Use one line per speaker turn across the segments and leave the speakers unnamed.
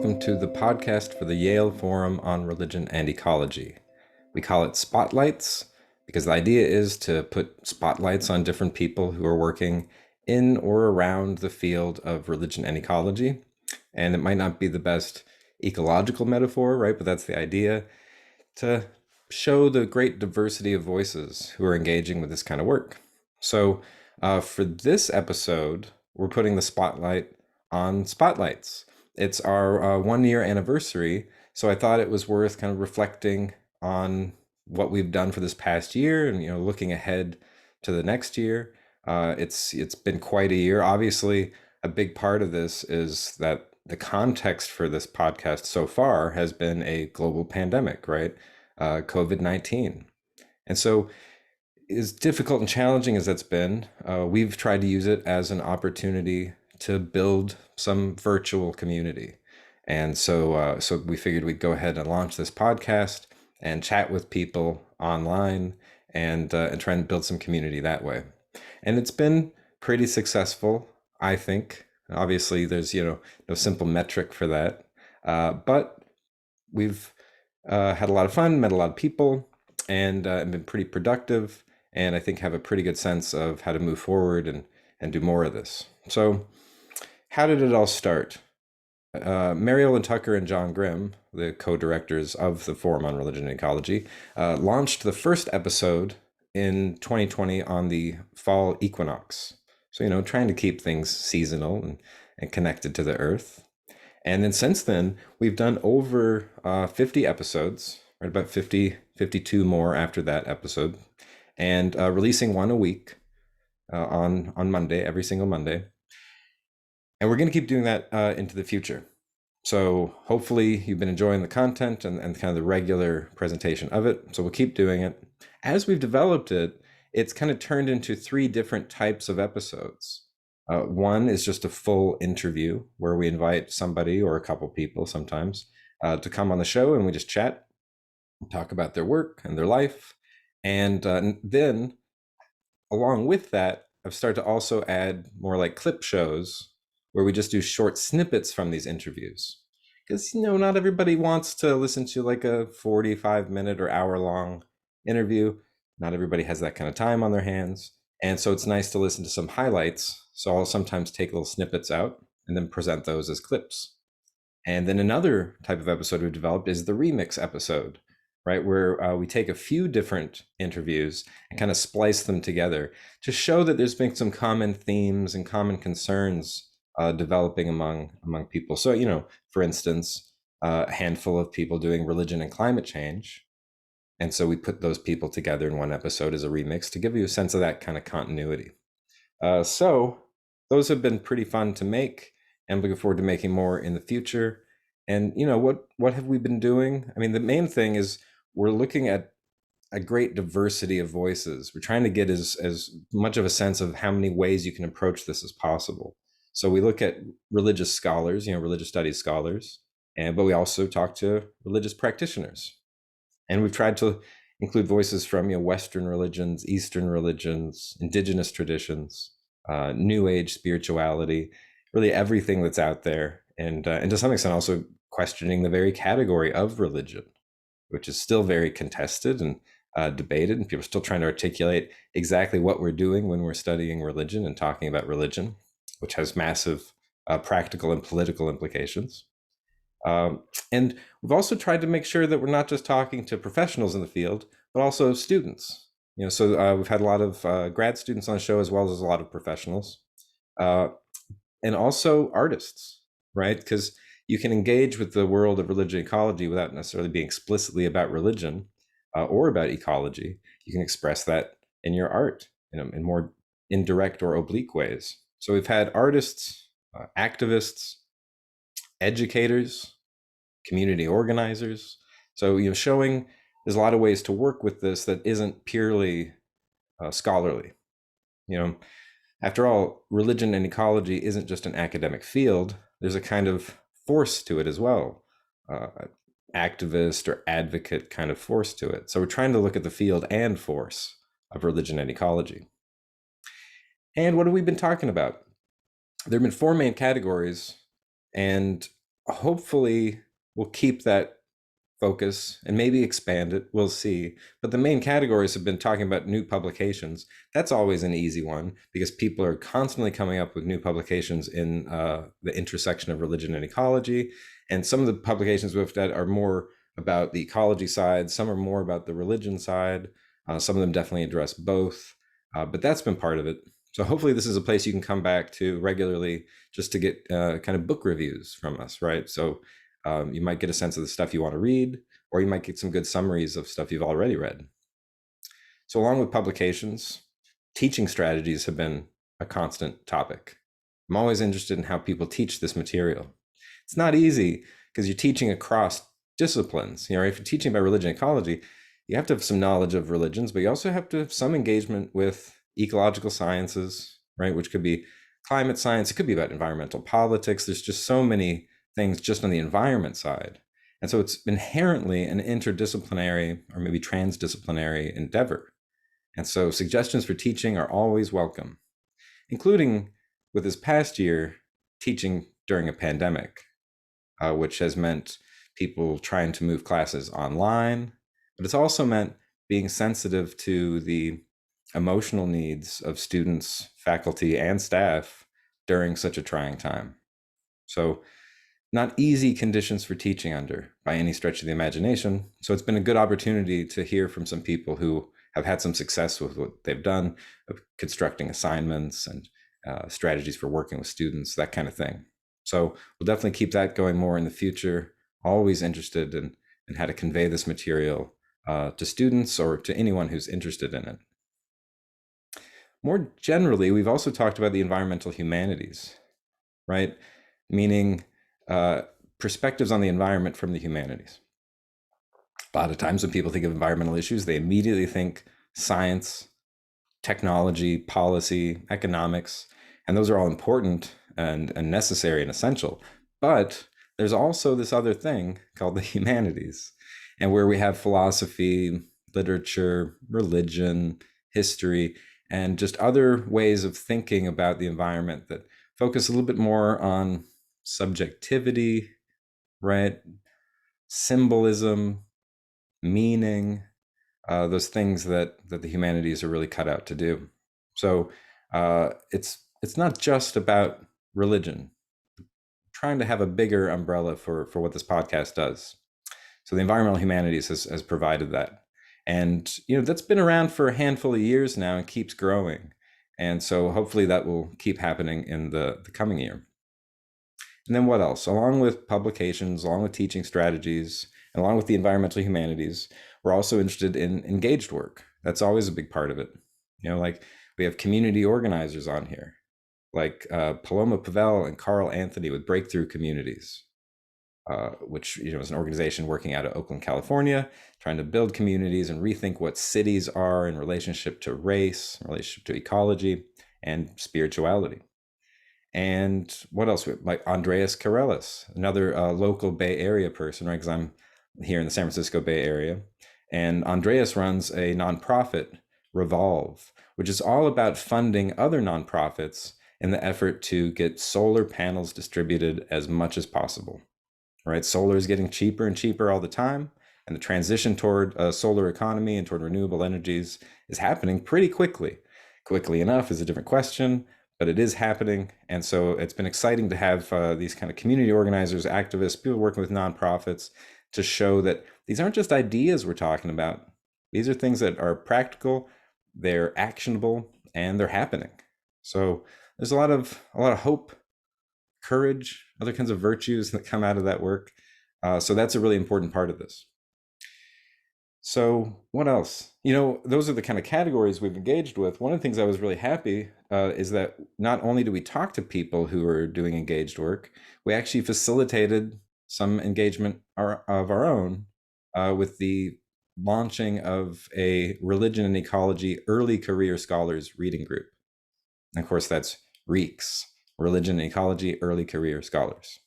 welcome to the podcast for the Yale Forum on Religion and Ecology. We call it Spotlights because the idea is to put spotlights on different people who are working in or around the field of religion and ecology. And it might not be the best ecological metaphor, right? But that's the idea, to show the great diversity of voices who are engaging with this kind of work. So for this episode, we're putting the spotlight on spotlights. It's our 1 year anniversary, so I thought it was worth kind of reflecting on what we've done for this past year, and looking ahead to the next year. It's been quite a year. Obviously, a big part of this is that the context for this podcast so far has been a global pandemic, right? COVID-19. And so, as difficult and challenging as that's been, we've tried to use it as an opportunity to build some virtual community. And so we figured we'd go ahead and launch this podcast and chat with people online and try and build some community that way. And it's been pretty successful, I think. Obviously, there's no simple metric for that, but we've had a lot of fun, met a lot of people, and been pretty productive. And I think have a pretty good sense of how to move forward and do more of this. So, how did it all start? Mary Ellen Tucker and John Grimm, the co-directors of the Forum on Religion and Ecology, launched the first episode in 2020 on the fall equinox. So, trying to keep things seasonal and connected to the earth. And then since then, we've done over 50 episodes, right? About 52 more after that episode, and releasing one a week on Monday, every single Monday. And we're going to keep doing that into the future. So hopefully you've been enjoying the content and kind of the regular presentation of it. So we'll keep doing it. As we've developed it, it's kind of turned into 3 different types of episodes. One is just a full interview where we invite somebody or a couple people sometimes to come on the show, and we just chat and talk about their work and their life. And then along with that, I've started to also add more like clip shows where we just do short snippets from these interviews. Because, not everybody wants to listen to like a 45-minute or hour-long interview. Not everybody has that kind of time on their hands. And so it's nice to listen to some highlights. So I'll sometimes take little snippets out and then present those as clips. And then another type of episode we've developed is the remix episode, right? Where we take a few different interviews and kind of splice them together to show that there's been some common themes and common concerns developing among people. So, for instance, a handful of people doing religion and climate change. And so we put those people together in one episode as a remix to give you a sense of that kind of continuity. So those have been pretty fun to make, and I'm looking forward to making more in the future. And what have we been doing? I mean, the main thing is we're looking at a great diversity of voices. We're trying to get as much of a sense of how many ways you can approach this as possible. So we look at religious scholars, religious studies scholars, but we also talk to religious practitioners. And we've tried to include voices from Western religions, Eastern religions, indigenous traditions, New Age spirituality, really everything that's out there, and to some extent also questioning the very category of religion, which is still very contested and debated, and people are still trying to articulate exactly what we're doing when we're studying religion and talking about religion, which has massive practical and political implications. And we've also tried to make sure that we're not just talking to professionals in the field, but also students. So we've had a lot of grad students on the show, as well as a lot of professionals, and also artists, right? Because you can engage with the world of religion and ecology without necessarily being explicitly about religion or about ecology. You can express that in your art, in more indirect or oblique ways. So we've had artists, activists, educators, community organizers. So, showing there's a lot of ways to work with this that isn't purely scholarly. After all, religion and ecology isn't just an academic field. There's a kind of force to it as well, activist or advocate kind of force to it. So we're trying to look at the field and force of religion and ecology. And what have we been talking about? There have been 4 main categories, and hopefully we'll keep that focus and maybe expand it. We'll see. But the main categories have been talking about new publications. That's always an easy one because people are constantly coming up with new publications in the intersection of religion and ecology. And some of the publications we've done are more about the ecology side, some are more about the religion side. Some of them definitely address both. But that's been part of it. So hopefully this is a place you can come back to regularly just to get kind of book reviews from us, right? So you might get a sense of the stuff you want to read, or you might get some good summaries of stuff you've already read. So along with publications, teaching strategies have been a constant topic. I'm always interested in how people teach this material. It's not easy because you're teaching across disciplines. If you're teaching about religion and ecology, you have to have some knowledge of religions, but you also have to have some engagement with ecological sciences, right? Which could be climate science. It could be about environmental politics. There's just so many things just on the environment side. And so it's inherently an interdisciplinary or maybe transdisciplinary endeavor. And so suggestions for teaching are always welcome, including with this past year, teaching during a pandemic, which has meant people trying to move classes online, but it's also meant being sensitive to the emotional needs of students, faculty, and staff during such a trying time. So not easy conditions for teaching under by any stretch of the imagination. So it's been a good opportunity to hear from some people who have had some success with what they've done, of constructing assignments and strategies for working with students, that kind of thing. So we'll definitely keep that going more in the future. Always interested in how to convey this material to students or to anyone who's interested in it. More generally, we've also talked about the environmental humanities, right? Meaning perspectives on the environment from the humanities. A lot of times when people think of environmental issues, they immediately think science, technology, policy, economics, and those are all important and necessary and essential. But there's also this other thing called the humanities, and where we have philosophy, literature, religion, history, and just other ways of thinking about the environment that focus a little bit more on subjectivity, right? Symbolism, meaning, those things that the humanities are really cut out to do. So it's not just about religion. I'm trying to have a bigger umbrella for what this podcast does. So the environmental humanities has provided that. And that's been around for a handful of years now and keeps growing. And so hopefully that will keep happening in the coming year. And then what else? Along with publications, along with teaching strategies, and along with the environmental humanities, we're also interested in engaged work. That's always a big part of it. Like we have community organizers on here, like Paloma Pavel and Carl Anthony with Breakthrough Communities, which is an organization working out of Oakland, California, trying to build communities and rethink what cities are in relationship to race, in relationship to ecology, and spirituality. And what else? Like Andreas Karelis, another local Bay Area person, right? Because I'm here in the San Francisco Bay Area. And Andreas runs a nonprofit, Revolve, which is all about funding other nonprofits in the effort to get solar panels distributed as much as possible, right? Solar is getting cheaper and cheaper all the time. And the transition toward a solar economy and toward renewable energies is happening pretty quickly. Quickly enough is a different question, but it is happening. And so it's been exciting to have these kind of community organizers, activists, people working with nonprofits to show that these aren't just ideas we're talking about. These are things that are practical, they're actionable, and they're happening. So there's a lot of hope, courage, other kinds of virtues that come out of that work. So that's a really important part of this. So what else? Those are the kind of categories we've engaged with. One of the things I was really happy is that not only do we talk to people who are doing engaged work, we actually facilitated some engagement of our own with the launching of a religion and ecology early career scholars reading group. And of course, that's REECS, Religion and Ecology Early Career Scholars.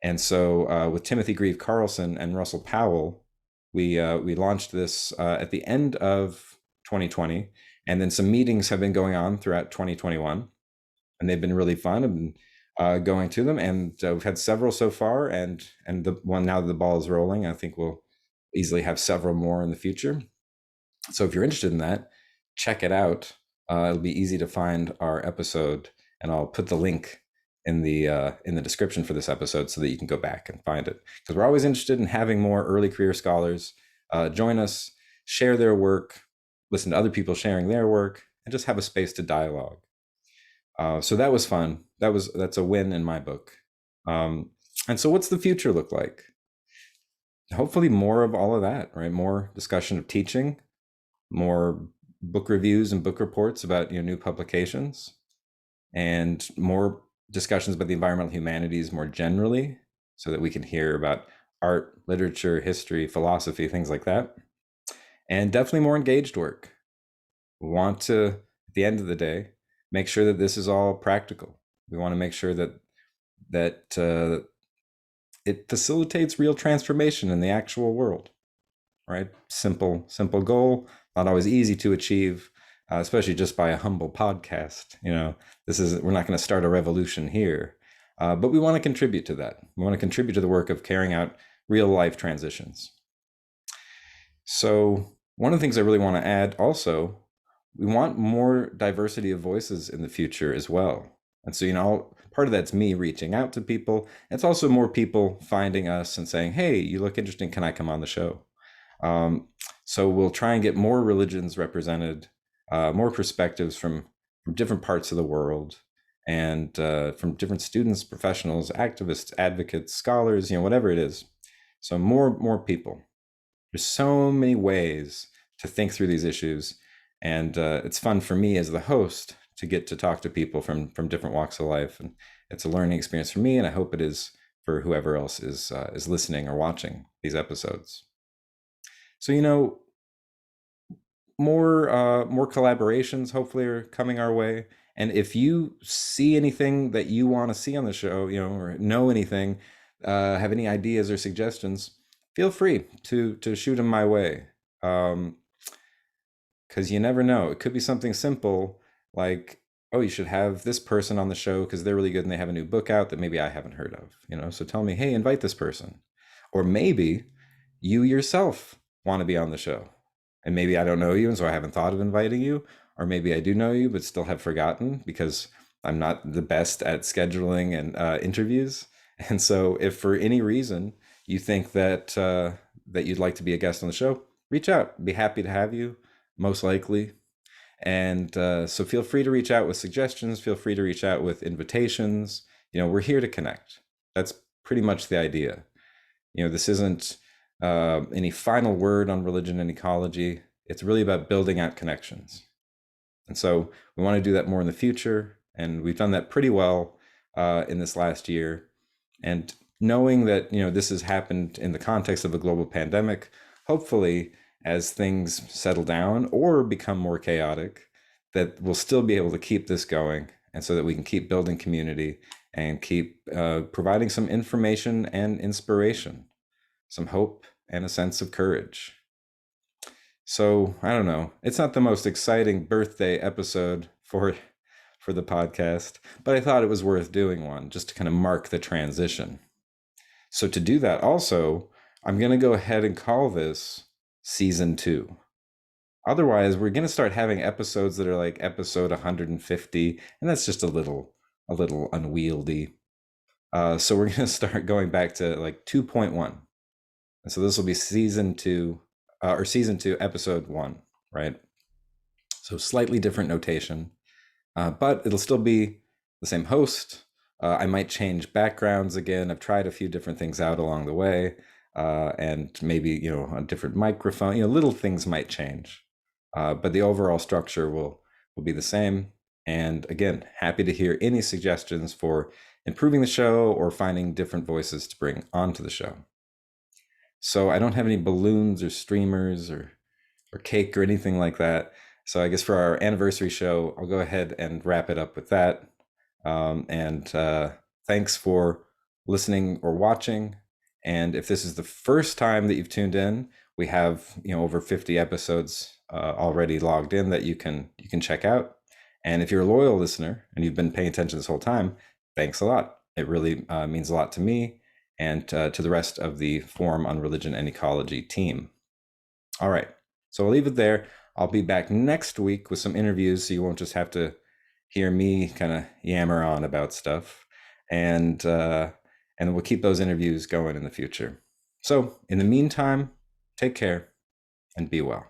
And so with Timothy Grieve Carlson and Russell Powell, we launched this at the end of 2020, and then some meetings have been going on throughout 2021, and they've been really fun. I've been going to them, and we've had several so far, and the one now that the ball is rolling, I think we'll easily have several more in the future. So if you're interested in that, check it out. It'll be easy to find our episode, and I'll put the link in the description for this episode so that you can go back and find it. Because we're always interested in having more early career scholars join us, share their work, listen to other people sharing their work, and just have a space to dialogue. So that was fun. That's a win in my book. And so, what's the future look like? Hopefully, more of all of that, right? More discussion of teaching, more book reviews and book reports about new publications, and more discussions about the environmental humanities more generally, so that we can hear about art, literature, history, philosophy, things like that, and definitely more engaged work. We want to, at the end of the day, make sure that this is all practical. We want to make sure that it facilitates real transformation in the actual world. Right? Simple goal, not always easy to achieve, especially just by a humble podcast. We're not going to start a revolution here, but we want to contribute to that. We want to contribute to the work of carrying out real life transitions. So one of the things I really want to add also, we want more diversity of voices in the future as well. And so, part of that's me reaching out to people. It's also more people finding us and saying, hey, you look interesting. Can I come on the show? So we'll try and get more religions represented, more perspectives from different parts of the world, and from different students, professionals, activists, advocates, scholars, whatever it is. So more people. There's so many ways to think through these issues, and it's fun for me as the host to get to talk to people from different walks of life, and it's a learning experience for me, and I hope it is for whoever else is listening or watching these episodes. So more collaborations hopefully are coming our way. And if you see anything that you want to see on the show, or know anything, have any ideas or suggestions, feel free to shoot them my way. Because you never know. It could be something simple like, oh, you should have this person on the show because they're really good and they have a new book out that maybe I haven't heard of. So tell me, hey, invite this person. Or maybe you yourself want to be on the show. And maybe I don't know you, and so I haven't thought of inviting you. Or maybe I do know you, but still have forgotten because I'm not the best at scheduling and interviews. And so if for any reason you think that you'd like to be a guest on the show, reach out. I'd be happy to have you, most likely. And so feel free to reach out with suggestions. Feel free to reach out with invitations. We're here to connect. That's pretty much the idea. This isn't any final word on religion and ecology. It's really about building out connections. And so we want to do that more in the future. And we've done that pretty well in this last year. And knowing that, this has happened in the context of a global pandemic, hopefully as things settle down or become more chaotic, that we'll still be able to keep this going, and so that we can keep building community and keep providing some information and inspiration, some hope and a sense of courage. So I don't know. It's not the most exciting birthday episode for the podcast, but I thought it was worth doing one just to kind of mark the transition. So to do that also, I'm going to go ahead and call this season 2. Otherwise, we're going to start having episodes that are like episode 150, and that's just a little unwieldy. So we're going to start going back to like 2.1. And so this will be season 2, episode 1, right? So slightly different notation, but it'll still be the same host. I might change backgrounds again. I've tried a few different things out along the way, and maybe a different microphone. Little things might change, but the overall structure will be the same. And again, happy to hear any suggestions for improving the show or finding different voices to bring onto the show. So I don't have any balloons or streamers or cake or anything like that. So I guess for our anniversary show, I'll go ahead and wrap it up with that. And thanks for listening or watching. And if this is the first time that you've tuned in, we have over 50 episodes already logged in that you can check out. And if you're a loyal listener and you've been paying attention this whole time, Thanks a lot. It really means a lot to me and to the rest of the Forum on Religion and Ecology team. All right. So I'll leave it there. I'll be back next week with some interviews so you won't just have to hear me kind of yammer on about stuff. And we'll keep those interviews going in the future. So in the meantime, take care and be well.